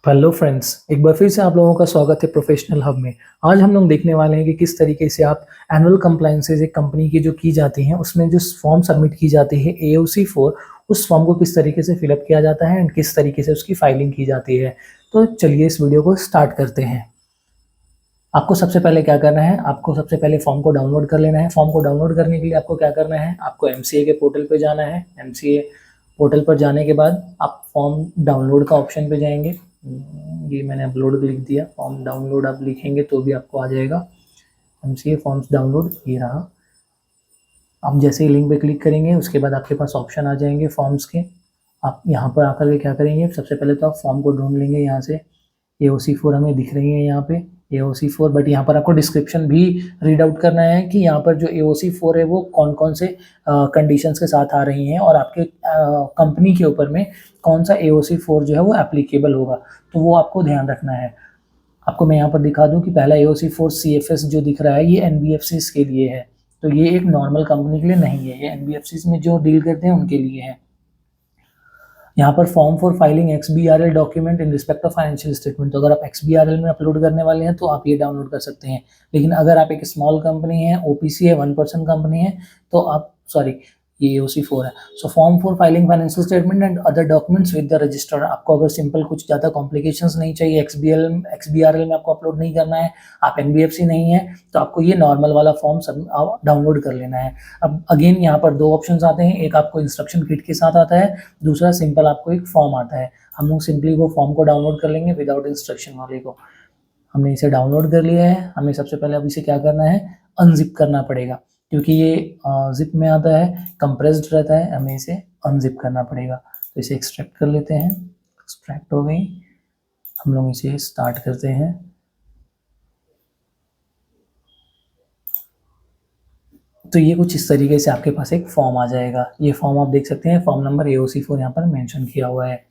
Hello friends, एक बार फिर से आप लोगों का स्वागत है प्रोफेशनल हब में। आज हम लोग देखने वाले हैं कि किस तरीके से आप एनुअल कंप्लायंसेस एक कंपनी की जो की जाती हैं उसमें जो फॉर्म सबमिट की जाती है AOC 4, उस फॉर्म को किस तरीके से फिलअप किया जाता है एंड किस तरीके से उसकी फाइलिंग की जाती है। तो चलिए इस वीडियो को स्टार्ट करते हैं। आपको सबसे पहले क्या करना है, आपको सबसे पहले फॉर्म को डाउनलोड कर लेना है। फॉर्म को डाउनलोड करने के लिए आपको क्या करना है, आपको MCA के पोर्टल पे जाना है। MCA पोर्टल पर जाने के बाद आप फॉर्म डाउनलोड का ऑप्शन पे जाएंगे। ये मैंने अपलोड लिख दिया, फॉर्म डाउनलोड आप लिखेंगे तो भी आपको आ जाएगा। MCA फॉर्म्स डाउनलोड, ये रहा। आप जैसे ही लिंक पे क्लिक करेंगे उसके बाद आपके पास ऑप्शन आ जाएंगे फॉर्म्स के। आप यहाँ पर आकर के क्या करेंगे, सबसे पहले तो आप फॉर्म को ढूंढ लेंगे। यहाँ से AOC 4 हमें दिख रही है यहाँ पे AOC 4, बट यहाँ पर आपको डिस्क्रिप्शन भी रीड आउट करना है कि यहाँ पर जो AOC 4 है वो कौन कौन से कंडीशंस के साथ आ रही हैं और आपके कंपनी के ऊपर में कौन सा AOC 4 जो है वो एप्लीकेबल होगा, तो वो आपको ध्यान रखना है। आपको मैं यहाँ पर दिखा दूँ कि पहला AOC 4 CFS जो दिख रहा है ये NBFCs के लिए है, तो ये एक नॉर्मल कंपनी के लिए नहीं है, ये NBFCs में जो डील करते हैं उनके लिए है। यहाँ पर form for filing XBRL document in respect of financial statement, तो अगर आप XBRL में अपलोड करने वाले हैं तो आप ये डाउनलोड कर सकते हैं। लेकिन अगर आप एक स्मॉल कंपनी है, OPC है, 1% कंपनी है, तो आप सॉरी, ये AOC 4 है। So form for filing financial statement and other documents with the register, आपको अगर सिंपल कुछ ज़्यादा कॉम्प्लिकेशंस नहीं चाहिए, XBRL में आपको अपलोड नहीं करना है, आप NBFC नहीं है, तो आपको ये नॉर्मल वाला फॉर्म सब डाउनलोड कर लेना है। अब अगेन यहाँ पर दो ऑप्शंस आते हैं, एक आपको इंस्ट्रक्शन किट के साथ आता है, दूसरा सिंपल आपको एक फॉर्म आता है। हम लोग सिंपली वो फॉर्म को डाउनलोड कर लेंगे विदाउट इंस्ट्रक्शन वाले को। हमने इसे डाउनलोड कर लिया है। हमें सबसे पहले अब इसे क्या करना है, अनजिप करना पड़ेगा, क्योंकि ये जिप में आता है, कंप्रेस्ड रहता है, हमें इसे अनजिप करना पड़ेगा। तो इसे एक्सट्रैक्ट कर लेते हैं। एक्सट्रैक्ट हो गई, हम लोग इसे स्टार्ट करते हैं। तो ये कुछ इस तरीके से आपके पास एक फॉर्म आ जाएगा। ये फॉर्म आप देख सकते हैं, फॉर्म नंबर AOC 4 यहाँ पर मेंशन किया हुआ है।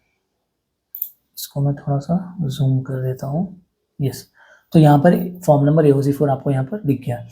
इसको मैं थोड़ा सा जूम कर देता हूँ। यस, तो यहाँ पर फॉर्म नंबर AOC 4 आपको यहाँ पर दिख गया।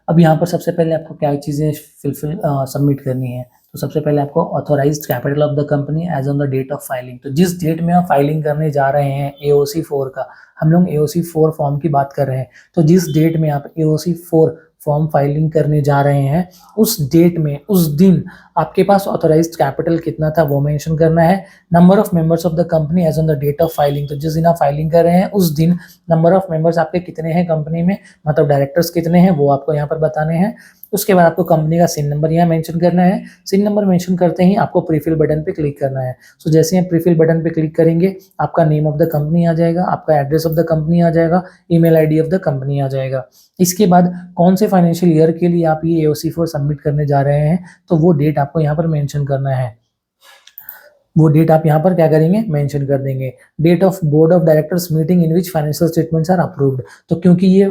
अब यहाँ पर सबसे पहले आपको क्या चीज़ें सबमिट करनी है, तो सबसे पहले आपको authorised capital of the company as on the date of filing, तो जिस डेट में आप फाइलिंग करने जा रहे हैं AOC 4 का, हम लोग AOC 4 फॉर्म की बात कर रहे हैं, तो जिस डेट में आप AOC 4 फॉर्म फाइलिंग करने जा रहे हैं उस डेट में, उस दिन आपके पास ऑथोराइज्ड कैपिटल कितना था वो मेंशन करना है। Number of members of the company as on the date of filing, तो जिस दिन आप फाइलिंग कर रहे हैं उस दिन नंबर ऑफ मेंबर्स आपके कितने हैं कंपनी में, मतलब डायरेक्टर्स कितने हैं वो आपको यहाँ पर बताने हैं। उसके बाद आपको कंपनी का सिन नंबर यहाँ मेंशन करना है। सिन नंबर मेंशन करते ही आपको प्रीफिल बटन पे क्लिक करना है। सो जैसे ही प्रीफिल बटन पे क्लिक करेंगे आपका नेम ऑफ द कंपनी आ जाएगा, आपका एड्रेस ऑफ द कंपनी आ जाएगा, email ID of the company आ जाएगा। इसके बाद कौन से फाइनेंशियल ईयर के लिए आप ये AOC 4 सबमिट करने जा रहे हैं, तो वो डेट आपको यहाँ पर मेंशन करना है। वो डेट आप यहाँ पर क्या करेंगे, मेंशन कर देंगे। Date of board of directors meeting in which financial statements are approved, तो क्योंकि ये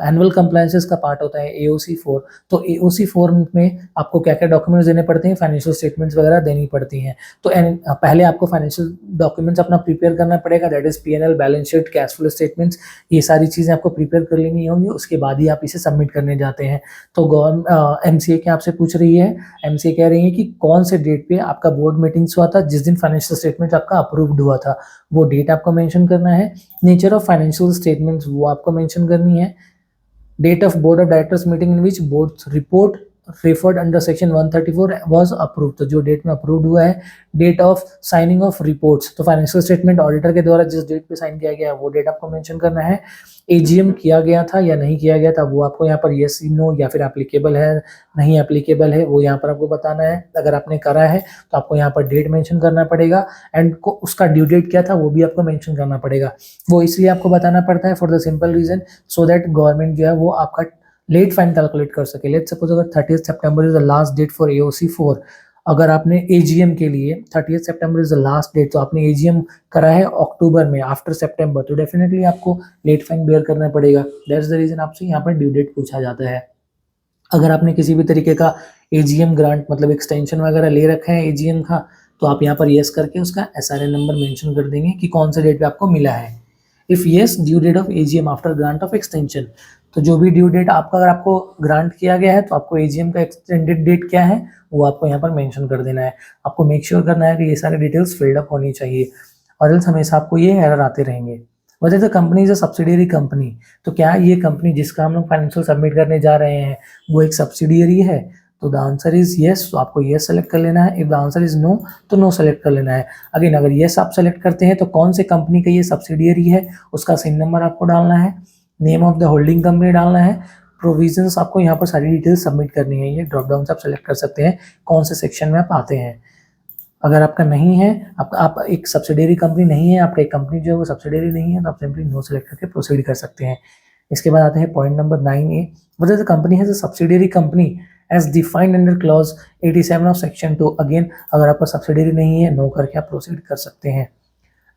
एनुअल कंप्लायंसेस का पार्ट होता है AOC 4, तो AOC 4 में आपको क्या क्या डॉक्यूमेंट्स देने पड़ते हैं, फाइनेंशियल स्टेटमेंट्स वगैरह देनी पड़ती हैं। तो पहले आपको फाइनेंशियल डॉक्यूमेंट्स अपना प्रिपेयर करना पड़ेगा, that is P&L, balance sheet, cash flow statements, ये सारी चीज़ें आपको प्रिपेयर कर लेनी होंगी। उसके बाद ही आप इसे सबमिट करने जाते हैं। तो MCA क्या आपसे पूछ रही है, MCA कह रही है कि कौन से डेट पे आपका बोर्ड मीटिंग्स हुआ था, जिस दिन फाइनेंशियल स्टेटमेंट आपका अप्रूव्ड हुआ था, वो डेट आपको मेंशन करना है। नेचर ऑफ फाइनेंशियल स्टेटमेंट्स वो आपको मेंशन करनी है। Date of board of directors meeting in which board report referred under section 134 was approved, तो जो डेट में अप्रूव्ड हुआ है। Date of signing of reports, तो फाइनेंशियल स्टेटमेंट ऑडिटर के द्वारा जिस डेट पे साइन किया गया है वो डेट आपको मेंशन करना है। AGM किया गया था या नहीं किया गया था वो आपको यहाँ पर येस नो या फिर एप्लीकेबल है नहीं एप्लीकेबल है वो यहाँ पर आपको बताना है। अगर आपने करा है तो आपको यहाँ पर डेट मेंशन करना पड़ेगा एंड उसका ड्यू डेट क्या था वो भी आपको मेंशन करना पड़ेगा। वो इसलिए आपको बताना पड़ता है for the simple reason so that government जो है वो आपका लेट फाइन कैलकुलेट कर सके। लेट सपोज अगर 30 सितंबर is the last date for AOC 4, अगर आपने AGM के लिए 30 सितंबर इज द लास्ट डेट, तो आपने AGM करा है अक्टूबर में आफ्टर सितंबर, तो डेफिनेटली आपको लेट फाइन बेयर करना पड़ेगा। दैट्स द रीजन आपसे यहाँ पर ड्यू डेट पूछा जाता है। अगर आपने किसी भी तरीके का AGM ग्रांट मतलब एक्सटेंशन वगैरह ले रखा है AGM का, तो आप यहाँ पर येस करके उसका SRN नंबर मेंशन कर देंगे कि कौन से डेट पे आपको मिला है। If yes, due date of AGM after grant of extension, तो जो भी ड्यू डेट आपका अगर आपको ग्रांट किया गया है तो आपको AGM का एक्सटेंडेड डेट क्या है वो आपको यहाँ पर मेंशन कर देना है। आपको मेक श्योर करना है कि ये सारी डिटेल्स फिल्ड अप होनी चाहिए। और एल्स हमेशा आपको ये एरर आते रहेंगे। वजह the company is a subsidiary company, तो क्या ये कंपनी जिसका हम लोग फाइनेंशियल सबमिट करने जा रहे हैं वो एक सब्सिडियरी है? तो द आंसर इज येस, तो आपको येस सेलेक्ट कर लेना है। If the answer is no तो नो सेलेक्ट कर लेना है। अगेन अगर येस आप सेलेक्ट करते हैं तो कौन से कंपनी का ये सब्सिडियरी है उसका सिन नंबर आपको डालना है, name of the holding company डालना है, प्रोविजंस आपको यहाँ पर सारी डिटेल्स सबमिट करनी है। ये ड्रॉप डाउन से आप सेलेक्ट कर सकते हैं कौन से सेक्शन में आप आते हैं। अगर आपका नहीं है, आप एक सब्सिडियरी कंपनी नहीं है, आपका एक कंपनी जो है वो सब्सिडियरी नहीं है, तो आप सिंपली नो सेलेक्ट करके प्रोसीड कर सकते हैं। इसके बाद आते हैं point number 9A, whether the company has a subsidiary company as defined under clause 87 of section 2। Again अगर आपका सब्सिडियरी नहीं है, नो करके आप प्रोसीड कर सकते हैं।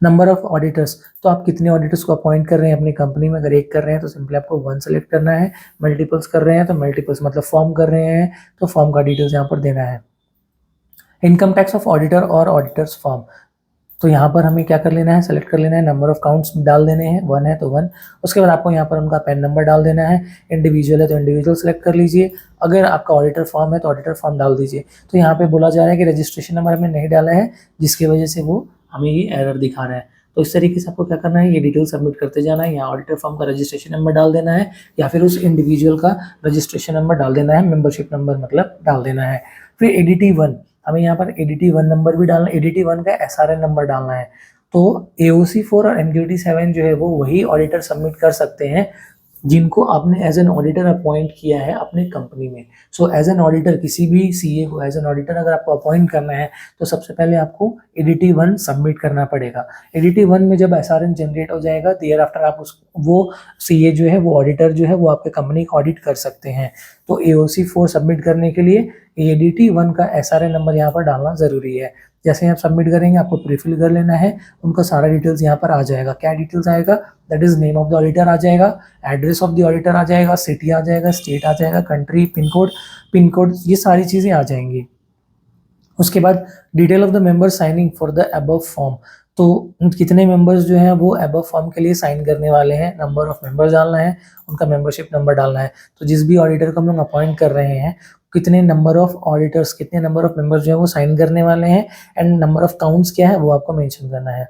नंबर ऑफ ऑडिटर्स, तो आप कितने ऑडिटर्स को अपॉइंट कर रहे हैं अपनी कंपनी में? अगर एक कर रहे हैं तो सिंपली आपको 1 सेलेक्ट करना है, मल्टीपल्स कर रहे हैं तो मल्टीपल्स, मतलब फॉर्म कर रहे हैं तो फॉर्म का डिटेल्स यहाँ पर देना है। इनकम टैक्स ऑफ ऑडिटर और ऑडिटर्स फॉर्म, तो यहाँ पर हमें क्या कर लेना है, सेलेक्ट कर लेना है, नंबर ऑफ काउंट्स डाल देने हैं, 1 है तो 1। उसके बाद आपको यहाँ पर उनका पैन नंबर डाल देना है। इंडिविजुअल है तो इंडिविजुअल सेलेक्ट कर लीजिए, अगर आपका ऑडिटर फॉर्म है तो ऑडिटर फॉर्म डाल दीजिए। तो यहाँ पे बोला जा रहा है कि रजिस्ट्रेशन नंबर हमने नहीं डाला है, जिसकी वजह से वो हमें ये एरर दिखा रहा है। तो इस तरीके से आपको क्या करना है, ये डिटेल सबमिट करते जाना है। यहाँ ऑडिटर फॉर्म का रजिस्ट्रेशन नंबर डाल देना है या फिर उस इंडिविजुअल का रजिस्ट्रेशन नंबर डाल देना है, मेंबरशिप नंबर मतलब डाल देना है। फिर एडीटी 1, हमें यहाँ पर एडीटी 1 नंबर भी डालना है, एडीटी 1 का एसआरएन नंबर डालना है। तो एओसी 4 और एनक्यूटी 7 जो है वो वही ऑडिटर सबमिट कर सकते हैं जिनको आपने एज एन ऑडिटर अपॉइंट किया है अपने कंपनी में। सो एज एन ऑडिटर किसी भी सीए को एज एन ऑडिटर अगर आपको अपॉइंट करना है तो सबसे पहले आपको एडीटी 1 सबमिट करना पड़ेगा। एडीटी 1 में जब एसआरएन जनरेट हो जाएगा देयर आफ्टर आप वो सीए जो है वो ऑडिटर जो है वो आपके कंपनी का ऑडिट कर सकते हैं। तो एओसी 4 सबमिट करने के लिए एडीटी 1 का एसआरएन नंबर यहाँ पर डालना ज़रूरी है। जैसे ही आप सबमिट करेंगे आपको प्रीफिल कर लेना है, उनका सारा डिटेल्स यहाँ पर आ जाएगा। क्या डिटेल्स आएगा? That is name of the auditor आ जाएगा, एड्रेस ऑफ द ऑडिटर आ जाएगा, सिटी आ जाएगा, स्टेट आ जाएगा, कंट्री, पिन कोड, ये सारी चीज़ें आ जाएंगी। उसके बाद detail of the member signing for the above form, तो कितने मेंबर्स जो हैं वो अबव फॉर्म के लिए साइन करने वाले हैं, नंबर ऑफ मेंबर्स डालना है, उनका मेंबरशिप नंबर डालना है। तो जिस भी ऑडिटर को हम लोग अपॉइंट कर रहे हैं कितने नंबर ऑफ ऑडिटर्स, कितने नंबर ऑफ मेंबर्स जो है वो साइन करने वाले हैं एंड नंबर ऑफ काउंट्स क्या है वो आपको मेंशन करना है।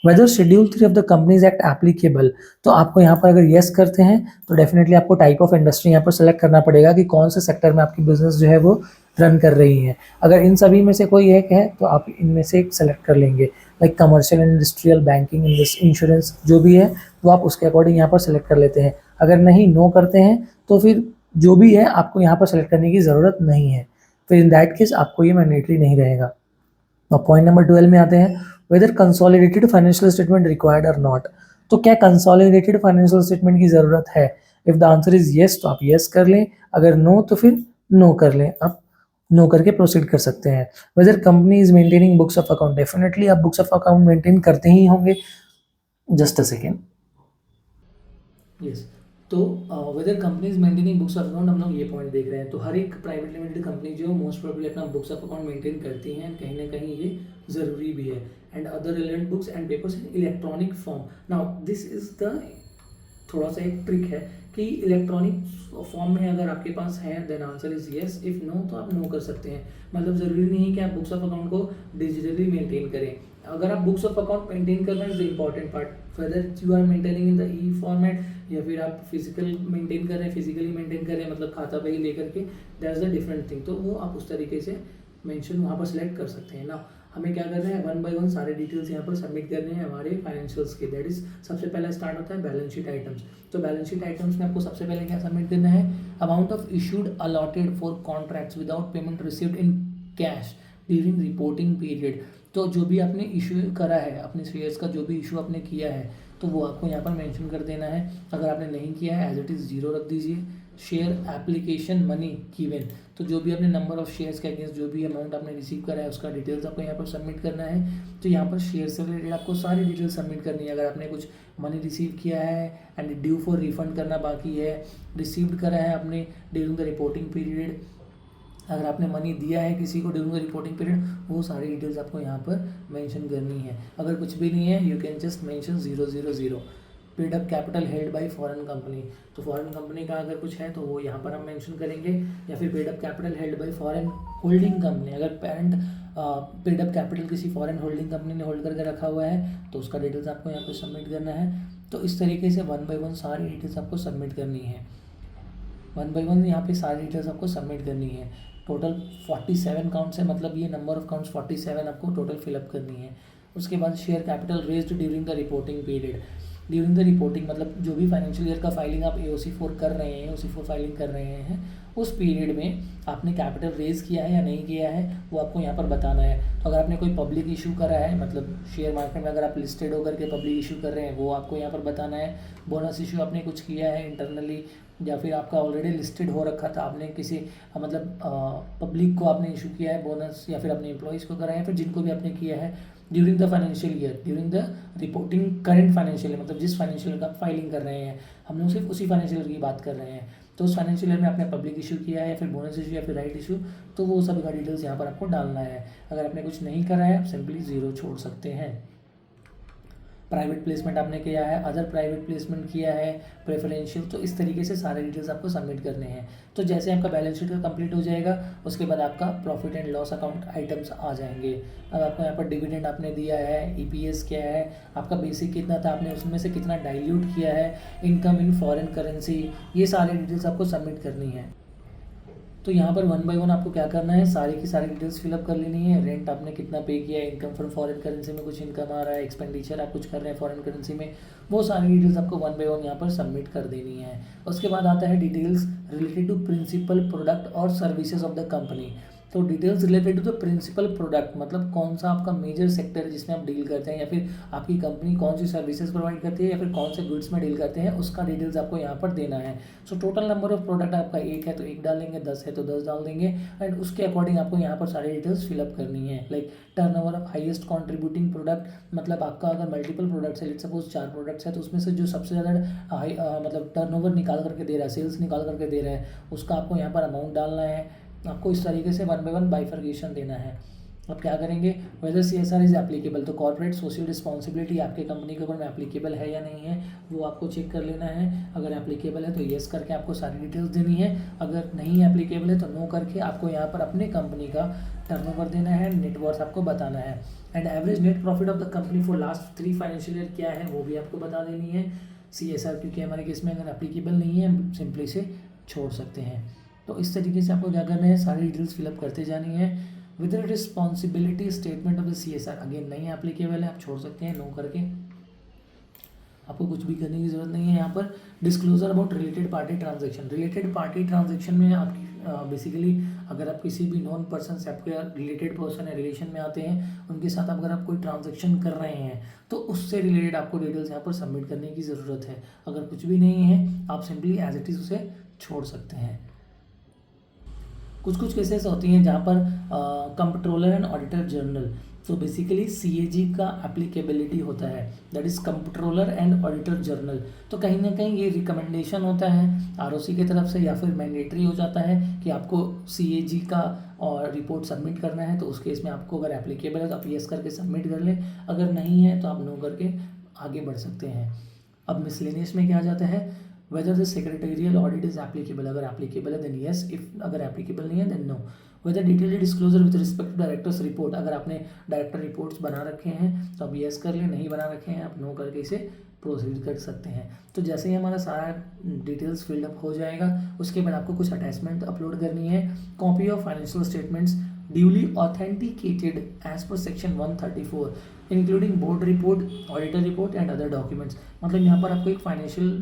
Whether schedule 3 of the companies act applicable, तो आपको यहाँ पर अगर येस करते हैं तो डेफिनेटली आपको टाइप ऑफ इंडस्ट्री यहाँ पर सेलेक्ट करना पड़ेगा कि कौन से सेक्टर में आपकी बिजनेस जो है वो रन कर रही है। अगर इन सभी में से कोई एक है तो आप इनमें से एक सेलेक्ट कर लेंगे, like commercial, industrial, banking, insurance, जो भी है वो आप उसके अकॉर्डिंग यहाँ पर सेलेक्ट कर लेते हैं। अगर नहीं, नो करते हैं तो फिर जो भी है आपको यहाँ पर सेलेक्ट करने की ज़रूरत नहीं है, फिर इन दैट केस आपको ये मैंडेटरी नहीं रहेगा। अब पॉइंट नंबर 12 में आते हैं, whether consolidated financial statement required और नॉट, तो क्या कंसोलिडेटेड फाइनेंशियल स्टेटमेंट की ज़रूरत है? If the answer is yes तो आप येस कर लें, अगर नो तो फिर नो कर लें, आप नो करके प्रोसीड कर सकते हैं। Whether company is maintaining books of account, definitely आप बुक्स ऑफ अकाउंट मेंटेन करते ही होंगे। Just a second, yes. तो whether companies maintaining books of account, हम लोग ये पॉइंट देख रहे हैं। तो हर एक प्राइवेट लिमिटेड कंपनी जो मोस्ट प्रोबेबली अपना बुक्स ऑफ अकाउंट मेंटेन करती हैं, कहीं ना कहीं ये ज़रूरी भी है। And other relevant books and papers in electronic form. Now this is the थोड़ा सा एक ट्रिक है कि इलेक्ट्रॉनिक फॉर्म में अगर आपके पास है then answer is yes, if no तो आप नो कर सकते हैं। मतलब ज़रूरी नहीं है कि आप बुक्स ऑफ अकाउंट को डिजिटली मेंटेन करें। अगर आप बुक्स ऑफ अकाउंट मेंटेन कर रहे हैं is the important part, whether you are maintaining in the e format या फिर आप फिजिकल मेंटेन कर रहे हैं, फिजिकली मेंटेन कर रहे हैं मतलब खाता बही लेकर के, दैट्स द डिफरेंट थिंग। तो वो आप उस तरीके से मेंशन वहाँ पर सेलेक्ट कर सकते हैं ना। हमें क्या करना है, 1 बाय 1 सारे डिटेल्स यहाँ पर सबमिट करने हैं हमारे फाइनेंशियल्स के। दैट इज सबसे पहला स्टार्ट होता है बैलेंस शीट आइटम्स। तो बैलेंस शीट आइटम्स में आपको सबसे पहले क्या सबमिट करना है, amount of issued allotted for contracts without payment received in cash during reporting period. तो जो भी आपने इशू करा है अपने शेयर्स का, जो भी इशू आपने किया है तो वो आपको यहाँ पर मेंशन कर देना है। अगर आपने नहीं किया है एज इट इज़ 0 रख दीजिए। शेयर एप्लीकेशन मनी गिवन, तो जो भी आपने नंबर ऑफ शेयर्स के अगेंस्ट जो भी अमाउंट आपने रिसीव करा है उसका डिटेल्स आपको यहाँ पर सबमिट करना है। तो यहाँ पर शेयर से रिलेटेड आपको सारी डिटेल्स सबमिट करनी है। अगर आपने कुछ मनी रिसीव किया है एंड ड्यू फॉर रिफंड करना बाकी है, रिसीव्ड करा है आपने ड्यूरिंग द रिपोर्टिंग पीरियड, अगर आपने मनी दिया है किसी को ड्यूरिंग द रिपोर्टिंग पीरियड, वो सारी डिटेल्स आपको यहाँ पर मेंशन करनी है। अगर कुछ भी नहीं है you can just mention 000। Paid up capital held by foreign company, तो फॉरेन कंपनी का अगर कुछ है तो वो यहाँ पर हम मेंशन करेंगे, या फिर paid up capital held by foreign holding company, अगर पेरेंट पेड अप कैपिटल किसी फॉरेन होल्डिंग कंपनी ने होल्ड करके रखा हुआ है तो उसका डिटेल्स आपको यहाँ पर सबमिट करना है। तो इस तरीके से 1 बाय 1 सारी डिटेल्स आपको सबमिट करनी है, 1 बाय 1 यहाँ पे सारी डिटेल्स आपको सबमिट करनी है। टोटल 47 काउंट्स है, मतलब ये नंबर ऑफ काउंट्स 47 आपको टोटल फिलअप करनी है। उसके बाद share capital raised during the reporting period, during the reporting मतलब जो भी फाइनेंशियल ईयर का फाइलिंग आप AOC4 कर रहे हैं, AOC4 फाइलिंग कर रहे हैं, उस पीरियड में आपने कैपिटल रेज किया है या नहीं किया है वो आपको यहाँ पर बताना है। तो अगर आपने कोई पब्लिक इशू करा है, मतलब शेयर मार्केट में अगर आप लिस्टेड होकर के पब्लिक इशू कर रहे हैं वो आपको यहाँ पर बताना है। बोनस इशू आपने कुछ किया है इंटरनली, या फिर आपका ऑलरेडी लिस्टेड हो रखा था, आपने किसी मतलब पब्लिक को आपने इशू किया है बोनस, या फिर अपने एम्प्लॉयज़ को करा है, फिर जिनको भी आपने किया है during the financial year, during the reporting current financial year, मतलब जिस फाइनेंशियल ईयर का आप फाइलिंग कर रहे हैं, हम लोग सिर्फ उसी फाइनेंशियल ईयर की बात कर रहे हैं। तो उस फाइनेंशियल ईयर में आपने पब्लिक इशू किया है, या फिर बोनस इशू, या फिर राइट इशू, तो वो सब का डिटेल्स यहाँ पर आपको डालना है। अगर आपने कुछ नहीं करा है आप सिंपली 0 छोड़ सकते हैं। प्राइवेट प्लेसमेंट आपने किया है, अदर प्राइवेट प्लेसमेंट किया है, प्रेफरेंशियल, तो इस तरीके से सारे डिटेल्स आपको सबमिट करने हैं। तो जैसे आपका बैलेंस शीट का कंप्लीट हो जाएगा उसके बाद आपका profit and loss account items आ जाएंगे। अब आपको यहाँ पर डिविडेंड आपने दिया है, EPS क्या है, आपका बेसिक कितना था, आपने उसमें से कितना डाइल्यूट किया है, इनकम इन फॉरेन करेंसी, ये सारे डिटेल्स आपको सबमिट करनी है। तो यहाँ पर 1 बाय 1 आपको क्या करना है, सारी की सारी डिटेल्स फिलअप कर लेनी है। रेंट आपने कितना पे किया है, इनकम फ्रॉम फॉरेन करेंसी में कुछ इनकम आ रहा है, एक्सपेंडिचर आप कुछ कर रहे हैं फॉरेन करेंसी में, वो सारी डिटेल्स आपको 1 बाय 1 यहाँ पर सबमिट कर देनी है। उसके बाद आता है details related to principal product और सर्विसेज ऑफ द कंपनी। तो details related to the principal product मतलब कौन सा आपका मेजर सेक्टर है जिसमें आप डील करते हैं, या फिर आपकी कंपनी कौन सी सर्विसेज प्रोवाइड करती है, या फिर कौन से गुड्स में डील करते हैं, उसका डिटेल्स आपको यहाँ पर देना है। So total number of product आपका 1 है तो 1 डालेंगे, 10 है तो 10 डाल देंगे, एंड उसके अकॉर्डिंग आपको यहाँ पर सारी डिटेल्स फिलअप करनी है। Like turnover of highest contributing product, मतलब आपका अगर मल्टीपल प्रोडक्ट्स है, लेट्स सपोज 4 प्रोडक्ट्स है, तो उसमें से जो सबसे ज़्यादा मतलब टर्नओवर निकाल करके दे रहा है, सेल्स निकाल करके दे रहा है, उसका आपको यहाँ पर अमाउंट डालना है। आपको इस तरीके से 1 बाय 1 बाइफर्केशन देना है। अब क्या करेंगे, वेदर CSR इज एप्लीकेबल, तो कॉर्पोरेट सोशल रिस्पॉन्सिबिलिटी आपके कंपनी के ऊपर में एप्लीकेबल है या नहीं है वो आपको चेक कर लेना है। अगर एप्लीकेबल है तो येस करके आपको सारी डिटेल्स देनी है, अगर नहीं एप्लीकेबल है तो नो करके आपको यहाँ पर अपने कंपनी का टर्नओवर देना है, नेटवर्थ आपको बताना है, and average net profit of the company for last 3 financial year क्या है वो भी आपको बता देनी है। CSR क्योंकि हमारे केस में अगर एप्लीकेबल नहीं है हम सिंपली से छोड़ सकते हैं। तो इस तरीके से आपको क्या करना है, सारी डिटेल्स फिलअप करते जानी है। With responsibility statement of the CSR again नहीं एप्लीकेबल है, आप छोड़ सकते हैं नो करके, आपको कुछ भी करने की जरूरत नहीं है। यहाँ पर disclosure about related party transaction, related party transaction में आपकी बेसिकली अगर आप किसी भी नॉन पर्सन से आपके रिलेटेड पर्सन है, रिलेशन में आते हैं, उनके साथ अगर आप कोई ट्रांजेक्शन कर रहे हैं तो उससे रिलेटेड आपको डिटेल्स यहाँ पर सबमिट करने की ज़रूरत है। अगर कुछ भी नहीं है आप सिंपली एज इट इज़ उसे छोड़ सकते हैं। कुछ केसेस होती हैं जहाँ पर कंप्ट्रोलर एंड ऑडिटर जनरल, तो बेसिकली CAG का एप्लीकेबिलिटी होता है, that is comptroller and auditor general. तो कहीं ना कहीं ये रिकमेंडेशन होता है ROC की तरफ से, या फिर मैंडेटरी हो जाता है कि आपको CAG का और रिपोर्ट सबमिट करना है। तो उस केस में आपको अगर एप्लीकेबल है तो आप येस करके सबमिट कर लें, अगर नहीं है तो आप नो करके आगे बढ़ सकते हैं। अब मिसलेनियस में क्या आ जाता है, whether the secretarial audit is applicable, अगर applicable है then yes, if अगर applicable नहीं है then no। whether detailed disclosure with respect to directors report, अगर आपने डायरेक्टर रिपोर्ट्स बना रखे हैं तो आप yes कर लें, नहीं बना रखे हैं आप नो करके इसे प्रोसीड कर सकते हैं। तो जैसे ही हमारा सारा डिटेल्स फिल्डअप हो जाएगा उसके बाद आपको कुछ अटैचमेंट अपलोड करनी है। Copy of financial statements duly authenticated as per section 134 including board report, auditor report and other documents, मतलब यहाँ पर आपको एक फाइनेंशियल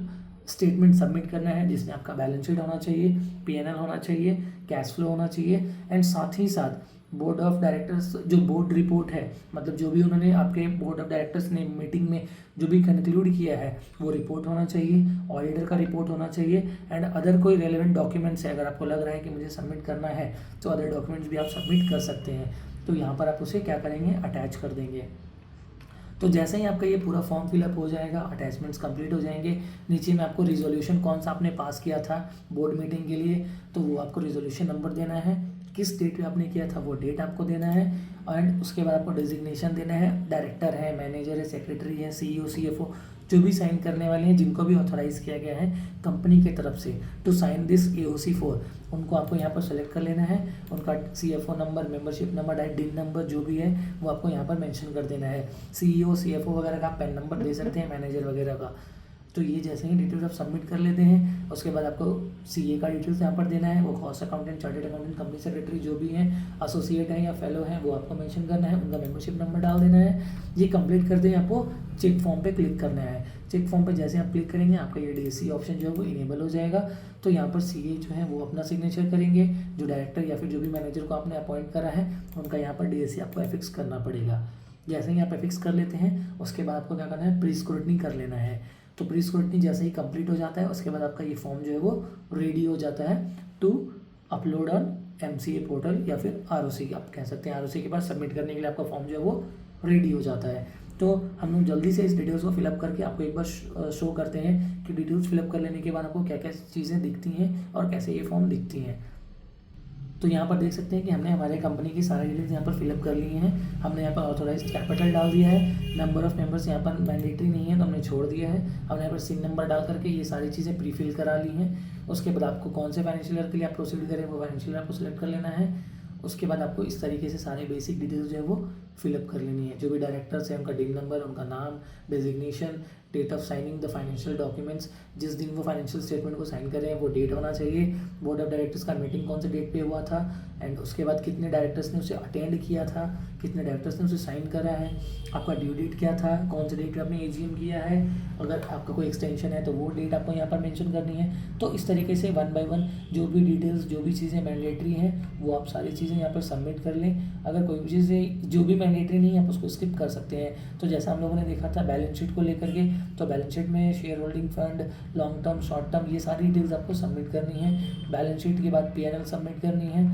स्टेटमेंट सबमिट करना है जिसमें आपका बैलेंस शीट होना चाहिए, P&L होना चाहिए, कैश फ्लो होना चाहिए, एंड साथ ही साथ बोर्ड ऑफ डायरेक्टर्स जो बोर्ड रिपोर्ट है, मतलब जो भी उन्होंने आपके बोर्ड ऑफ डायरेक्टर्स ने मीटिंग में जो भी कंक्लूड किया है वो रिपोर्ट होना चाहिए, ऑडिटर का रिपोर्ट होना चाहिए, एंड अदर कोई रेलेवेंट डॉक्यूमेंट्स है अगर आपको लग रहा है कि मुझे सबमिट करना है तो अदर डॉक्यूमेंट्स भी आप सबमिट कर सकते हैं। तो यहाँ पर आप उसे क्या करेंगे, अटैच कर देंगे। तो जैसे ही आपका ये पूरा फॉर्म फिलअप हो जाएगा, अटैचमेंट्स कंप्लीट हो जाएंगे, नीचे में आपको रिजोल्यूशन कौन सा आपने पास किया था बोर्ड मीटिंग के लिए, तो वो आपको रिजोल्यूशन नंबर देना है, किस डेट पे आपने किया था वो डेट आपको देना है, एंड उसके बाद आपको डेजिग्नेशन देना है, डायरेक्टर है, मैनेजर है, सेक्रेटरी है, सीईओ सीएफओ जो भी साइन करने वाले हैं, जिनको भी ऑथोराइज किया गया है कंपनी की तरफ से टू साइन दिस AOC4, उनको आपको यहाँ पर सेलेक्ट कर लेना है। उनका CFO number, membership number, DIN number जो भी है वो आपको यहाँ पर मेंशन कर देना है। CEO CFO वगैरह का पैन नंबर दे सकते हैं, मैनेजर वगैरह का। तो ये जैसे ही डिटेल्स आप सबमिट कर लेते हैं, उसके बाद आपको CA का डिटेल्स यहाँ पर देना है। वो cost accountant, chartered accountant, company secretary जो भी हैं, एसोसिएट है या फेलो है, वो आपको मेंशन करना है, उनका मेंबरशिप नंबर डाल देना है। ये कंप्लीट करते ही आपको चेक फॉर्म पे क्लिक करना है। चेक फॉर्म पे जैसे आप क्लिक करेंगे आपका ये DSC ऑप्शन जो है वो इनेबल हो जाएगा। तो यहाँ पर CA जो है वो अपना सिग्नेचर करेंगे, जो डायरेक्टर या फिर जो भी मैनेजर को आपने अपॉइंट करा है उनका यहाँ पर DSC आपको एफिक्स करना पड़ेगा। जैसे ही आप एफिक्स कर लेते हैं उसके बाद आपको क्या करना है, प्री स्क्रूटनी कर लेना है। तो प्री स्क्रूटनी जैसे ही कंप्लीट हो जाता है उसके बाद आपका ये फॉर्म जो है वो रेडी हो जाता है to upload on MCA portal या फिर ROC आप कह सकते हैं। ROC के पास सबमिट करने के लिए आपका फॉर्म जो है वो रेडी हो जाता है। तो हम लोग जल्दी से इस डिटेल्स को फिलअप करके आपको एक बार शो करते हैं कि डिटेल्स फिलअप कर लेने के बाद आपको क्या क्या चीज़ें दिखती हैं और कैसे ये फॉर्म दिखती हैं। तो यहाँ पर देख सकते हैं कि हमने हमारे कंपनी की सारी डिटेल्स यहाँ पर फिलअप कर ली हैं। हमने यहाँ पर ऑथोराइज्ड कैपिटल डाल दिया है, नंबर ऑफ मेंबर्स यहाँ पर मैंडेटरी नहीं है तो हमने छोड़ दिया है। हमने यहाँ पर सिन नंबर डाल करके ये सारी चीज़ें प्री फिल करा ली हैं। उसके बाद आपको कौन से फाइनेंशियल ईयर के लिए आप प्रोसीड करें वो फाइनेंशियल ईयर आपको सेलेक्ट कर लेना है। उसके बाद आपको इस तरीके से सारे बेसिक डिटेल्स जो है वो फिलअप कर लेनी है। जो भी डायरेक्टर्स हैं उनका DIN नंबर, उनका नाम, designation, date of signing the financial documents, जिस दिन वो फाइनेंशियल स्टेटमेंट को साइन कर रहे हैं वो डेट होना चाहिए। बोर्ड ऑफ डायरेक्टर्स का मीटिंग कौन से डेट पे हुआ था, एंड उसके बाद कितने डायरेक्टर्स ने उसे अटेंड किया था, कितने डायरेक्टर्स ने उसे साइन करा है, आपका ड्यू डेट क्या था, कौन से डेट पे आपने AGM किया है, अगर आपका कोई एक्सटेंशन है तो वो डेट आपको यहाँ पर मेंशन करनी है। तो इस तरीके से 1 बाय 1 जो भी डिटेल्स, जो भी चीज़ें मैंडेटरी हैं वो आप सारी चीज़ें यहाँ पर सबमिट कर लें। अगर कोई भी चीज़ें जो भी मैंडेटरी नहीं है आप उसको स्किप कर सकते हैं। तो जैसा हम लोगों ने देखा था बैलेंस शीट को लेकर के, तो बैलेंस शीट में share holding fund, long term, short term, ये सारी डिटेल्स आपको सबमिट करनी है। बैलेंस शीट के बाद P&L सबमिट करनी है।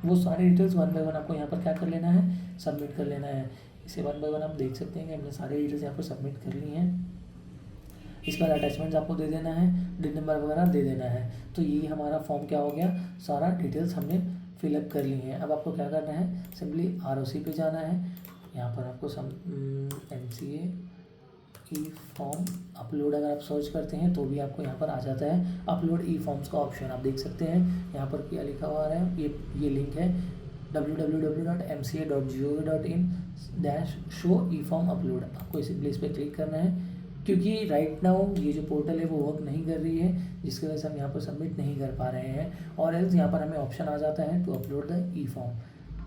वो सारी डिटेल्स 1 बाय 1 आपको यहाँ पर क्या कर लेना है, सबमिट कर लेना है। इसे 1 बाय 1 आप देख सकते हैं कि हमने सारी डिटेल्स यहाँ पर सबमिट कर ली हैं। इसके बाद अटैचमेंट्स आपको दे देना है, DIN नंबर वगैरह दे देना है। तो ये हमारा फॉर्म क्या हो गया, सारा डिटेल्स हमने फिलअप कर ली हैं। अब आपको क्या करना है, सिंपली ROC पे जाना है। यहाँ पर आपको MCA ई फॉर्म अपलोड अगर आप सर्च करते हैं तो भी आपको यहाँ पर आ जाता है अपलोड ई फॉर्म्स का ऑप्शन। आप देख सकते हैं यहाँ पर क्या लिखा हुआ है, ये लिंक है www.mca.gov.in/show e-form upload। आपको इसी प्लेस पे क्लिक करना है, क्योंकि राइट नाउ ये जो पोर्टल है वो वर्क नहीं कर रही है, जिसकी वजह से हम यहाँ पर सबमिट नहीं कर पा रहे हैं। और एल्स यहाँ पर हमें ऑप्शन आ जाता है to upload the e form.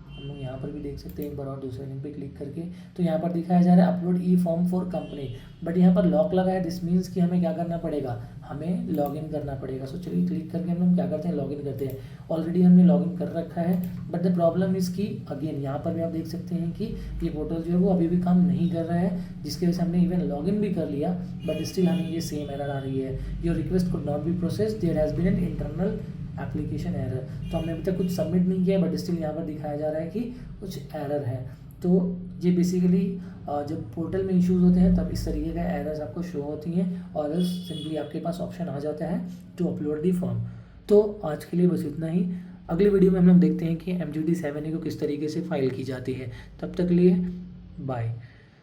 हम लोग यहाँ पर भी देख सकते हैं एक बार और दूसरे लिंक पे क्लिक करके, तो यहाँ पर दिखाया जा रहा है upload E form for company, but यहाँ पर लॉक लगा है। दिस मीन्स कि हमें क्या करना पड़ेगा, हमें लॉगिन करना पड़ेगा। सो चलिए क्लिक करके हम लोग क्या करते हैं, लॉगिन करते हैं। ऑलरेडी हमने लॉगिन कर रखा है, बट द प्रॉब्लम इज़ कि अगेन यहाँ पर भी आप देख सकते हैं कि ये पोर्टल जो है वो अभी भी काम नहीं कर रहा है, जिसकी वजह से हमने इवन लॉगिन भी कर लिया बट स्टिल हमें ये सेम एरर आ रही है, your request could not be process, there has been an internal application error. तो हमने अभी तक कुछ सबमिट नहीं किया बट स्टिल यहाँ पर दिखाया जा रहा है कि कुछ एरर है। तो ये बेसिकली जब पोर्टल में इश्यूज होते हैं तब इस तरीके का एरर्स आपको शो होती हैं, और सिंपली आपके पास ऑप्शन आ जाता है टू अपलोड दी फॉर्म। तो आज के लिए बस इतना ही। अगली वीडियो में हम लोग देखते हैं कि MGT 7A को किस तरीके से फाइल की जाती है। तब तक लिए बाय।